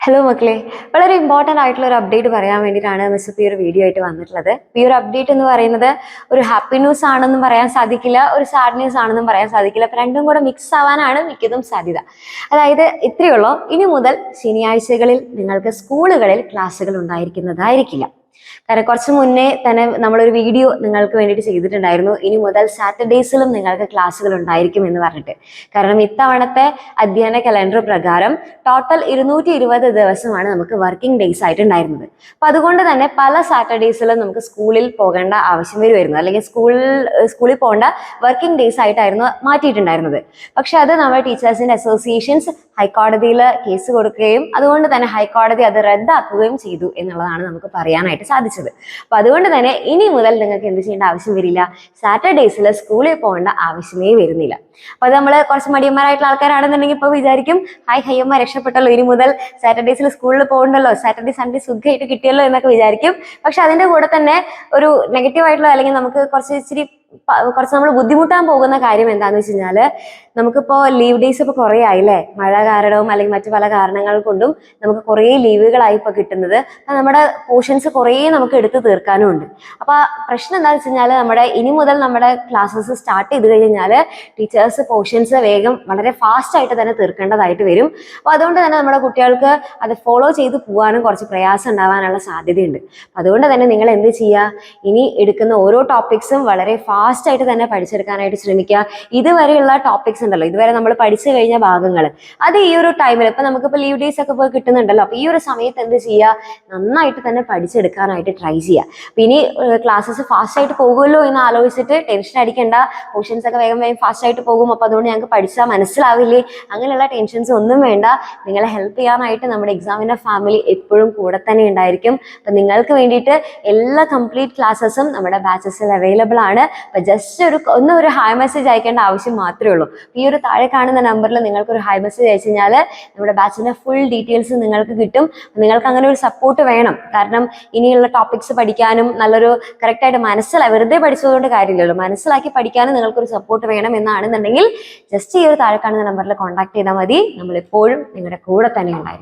Hello മക്കളെ, വളരെ important ആയിട്ടുള്ള ഒരു അപ്ഡേറ്റ് പറയാൻ വേണ്ടിയിട്ടാണ് മിസ് ഇപ്പോൾ ഈ ഒരു വീഡിയോ ആയിട്ട് വന്നിട്ടുള്ളത്. ഈ ഒരു അപ്ഡേറ്റ് എന്ന് പറയുന്നത് ഒരു ഹാപ്പി ന്യൂസ് ആണെന്നും പറയാൻ സാധിക്കില്ല, ഒരു സാഡ് ന്യൂസ് ആണെന്നും പറയാൻ സാധിക്കില്ല. അപ്പം രണ്ടും കൂടെ മിക്സ് ആവാനാണ് മിക്കതും സാധ്യത. അതായത് ഇത്രയേ ഉള്ളൂ, ഇനി മുതൽ ശനിയാഴ്ചകളിൽ നിങ്ങൾക്ക് സ്കൂളുകളിൽ ക്ലാസ്സുകൾ ഉണ്ടായിരിക്കുന്നതായിരിക്കില്ല. കാരണം കുറച്ച് മുന്നേ തന്നെ നമ്മളൊരു വീഡിയോ നിങ്ങൾക്ക് വേണ്ടിയിട്ട് ചെയ്തിട്ടുണ്ടായിരുന്നു, ഇനി മുതൽ സാറ്റർഡേയ്സിലും നിങ്ങൾക്ക് ക്ലാസ്സുകൾ ഉണ്ടായിരിക്കും എന്ന് പറഞ്ഞിട്ട്. കാരണം ഇത്തവണത്തെ അധ്യയന കലണ്ടർ പ്രകാരം ടോട്ടൽ 220 ദിവസമാണ് നമുക്ക് വർക്കിംഗ് ഡേയ്സ് ആയിട്ടുണ്ടായിരുന്നത്. അപ്പൊ അതുകൊണ്ട് തന്നെ പല സാറ്റർഡേയ്സിലും നമുക്ക് സ്കൂളിൽ പോകേണ്ട ആവശ്യം വരുമായിരുന്നു, അല്ലെങ്കിൽ സ്കൂളിൽ പോകേണ്ട വർക്കിംഗ് ഡേയ്സ് ആയിട്ടായിരുന്നു മാറ്റിയിട്ടുണ്ടായിരുന്നത്. പക്ഷെ അത് നമ്മൾ ടീച്ചേഴ്സിന്റെ അസോസിയേഷൻസ് ഹൈക്കോടതിയിൽ കേസ് കൊടുക്കുകയും അതുകൊണ്ട് തന്നെ ഹൈക്കോടതി അത് റദ്ദാക്കുകയും ചെയ്തു എന്നുള്ളതാണ് നമുക്ക് പറയാനായിട്ട് സാധിച്ചത്. അപ്പൊ അതുകൊണ്ട് തന്നെ ഇനി മുതൽ നിങ്ങൾക്ക് എന്ത് ചെയ്യേണ്ട ആവശ്യം വരില്ല, സാറ്റർഡേയ്സിൽ സ്കൂളിൽ പോകേണ്ട ആവശ്യമേ വരുന്നില്ല. അപ്പൊ അത് നമ്മൾ കുറച്ച് മടിയന്മാരായിട്ടുള്ള ആൾക്കാരാണെന്നുണ്ടെങ്കിൽ ഇപ്പൊ വിചാരിക്കും, ഹയ്യമ്മ രക്ഷപ്പെട്ടല്ലോ, ഇനി മുതൽ സാറ്റർഡേയ്സിൽ സ്കൂളിൽ പോകണ്ടല്ലോ, സാറ്റർഡേ സൺഡേ സുഖമായിട്ട് കിട്ടിയല്ലോ എന്നൊക്കെ വിചാരിക്കും. പക്ഷെ അതിന്റെ കൂടെ തന്നെ ഒരു നെഗറ്റീവ് ആയിട്ടുള്ള, അല്ലെങ്കിൽ നമുക്ക് കുറച്ച് നമ്മൾ ബുദ്ധിമുട്ടാൻ പോകുന്ന കാര്യം എന്താന്ന് വെച്ച് കഴിഞ്ഞാല്, നമുക്കിപ്പോ ലീവ് ഡേയ്സ് ഇപ്പൊ കുറെ ആയില്ലേ, മഴ കാരണവും അല്ലെങ്കിൽ മറ്റു പല കാരണങ്ങൾ കൊണ്ടും നമുക്ക് കുറെ ലീവുകളായി ഇപ്പൊ കിട്ടുന്നത്. നമ്മുടെ പോർഷൻസ് കുറെ നമുക്ക് എടുത്ത് തീർക്കാനും ഉണ്ട്. അപ്പൊ പ്രശ്നം എന്താണെന്ന് വെച്ച് കഴിഞ്ഞാൽ, ഇനി മുതൽ നമ്മുടെ ക്ലാസ്സസ് സ്റ്റാർട്ട് ചെയ്ത് കഴിഞ്ഞാല് ടീച്ചേഴ്സ് പോർഷൻസ് വേഗം വളരെ ഫാസ്റ്റ് ആയിട്ട് തന്നെ തീർക്കേണ്ടതായിട്ട് വരും. അപ്പൊ അതുകൊണ്ട് തന്നെ നമ്മുടെ കുട്ടികൾക്ക് അത് ഫോളോ ചെയ്ത് പോകാനും കുറച്ച് പ്രയാസം ഉണ്ടാവാനുള്ള സാധ്യതയുണ്ട്. അതുകൊണ്ട് തന്നെ നിങ്ങൾ എന്ത് ചെയ്യുക, ഇനി എടുക്കുന്ന ഓരോ ടോപ്പിക്സും വളരെ ഫാസ്റ്റ് ആയിട്ട് തന്നെ പഠിച്ചെടുക്കാനായിട്ട് ശ്രമിക്കുക. ഇതുവരെയുള്ള ടോപ്പിക്സ് ഉണ്ടല്ലോ, ഇതുവരെ നമ്മൾ പഠിച്ചു കഴിഞ്ഞ ഭാഗങ്ങൾ, അത് ഈ ഒരു ടൈമിൽ ഇപ്പൊ നമുക്കിപ്പോൾ ലീവ് ഡേയ്സ് ഒക്കെ പോയി കിട്ടുന്നുണ്ടല്ലോ, അപ്പൊ ഈ ഒരു സമയത്ത് എന്ത് ചെയ്യുക, നന്നായിട്ട് തന്നെ പഠിച്ചെടുക്കാനായിട്ട് ട്രൈ ചെയ്യുക. അപ്പൊ ഇനി ക്ലാസ്സസ് ഫാസ്റ്റ് ആയിട്ട് പോകുമല്ലോ എന്ന് ആലോചിച്ചിട്ട് ടെൻഷൻ അടിക്കേണ്ട, പോർഷൻസ് ഒക്കെ വേഗം ഫാസ്റ്റ് ആയിട്ട് പോകും, അപ്പൊ അതുകൊണ്ട് ഞങ്ങൾക്ക് പഠിച്ചാൽ മനസ്സിലാവില്ലേ, അങ്ങനെയുള്ള ടെൻഷൻസ് ഒന്നും വേണ്ട. നിങ്ങളെ ഹെൽപ്പ് ചെയ്യാനായിട്ട് നമ്മുടെ എക്സാമിന്റെ ഫാമിലി എപ്പോഴും കൂടെ തന്നെ ഉണ്ടായിരിക്കും. അപ്പൊ നിങ്ങൾക്ക് വേണ്ടിയിട്ട് എല്ലാ കംപ്ലീറ്റ് ക്ലാസ്സസും നമ്മുടെ ബാച്ചസിൽ അവൈലബിൾ ആണ്. അപ്പൊ ജസ്റ്റ് ഒരു ഹായ് മെസ്സേജ് അയക്കേണ്ട ആവശ്യം മാത്രമേ ഉള്ളൂ. ഈ ഒരു താഴെ കാണുന്ന നമ്പറിൽ നിങ്ങൾക്ക് ഒരു ഹായ് മെസ്സേജ് അയച്ചു കഴിഞ്ഞാൽ നമ്മുടെ ബാച്ചിന്റെ ഫുൾ ഡീറ്റെയിൽസ് നിങ്ങൾക്ക് കിട്ടും. നിങ്ങൾക്ക് അങ്ങനെ ഒരു സപ്പോർട്ട് വേണം, കാരണം ഇനിയുള്ള ടോപ്പിക്സ് പഠിക്കാനും നല്ലൊരു കറക്റ്റായിട്ട് വെറുതെ പഠിച്ചതുകൊണ്ട് കാര്യമില്ലല്ലോ, മനസ്സിലാക്കി പഠിക്കാനും നിങ്ങൾക്കൊരു സപ്പോർട്ട് വേണം എന്നാണെന്നുണ്ടെങ്കിൽ ജസ്റ്റ് ഈ ഒരു താഴെ കാണുന്ന നമ്പറിൽ കോൺടാക്ട് ചെയ്താൽ മതി. നമ്മൾ എപ്പോഴും നിങ്ങളുടെ കൂടെ തന്നെ ഉണ്ടായിരിക്കും.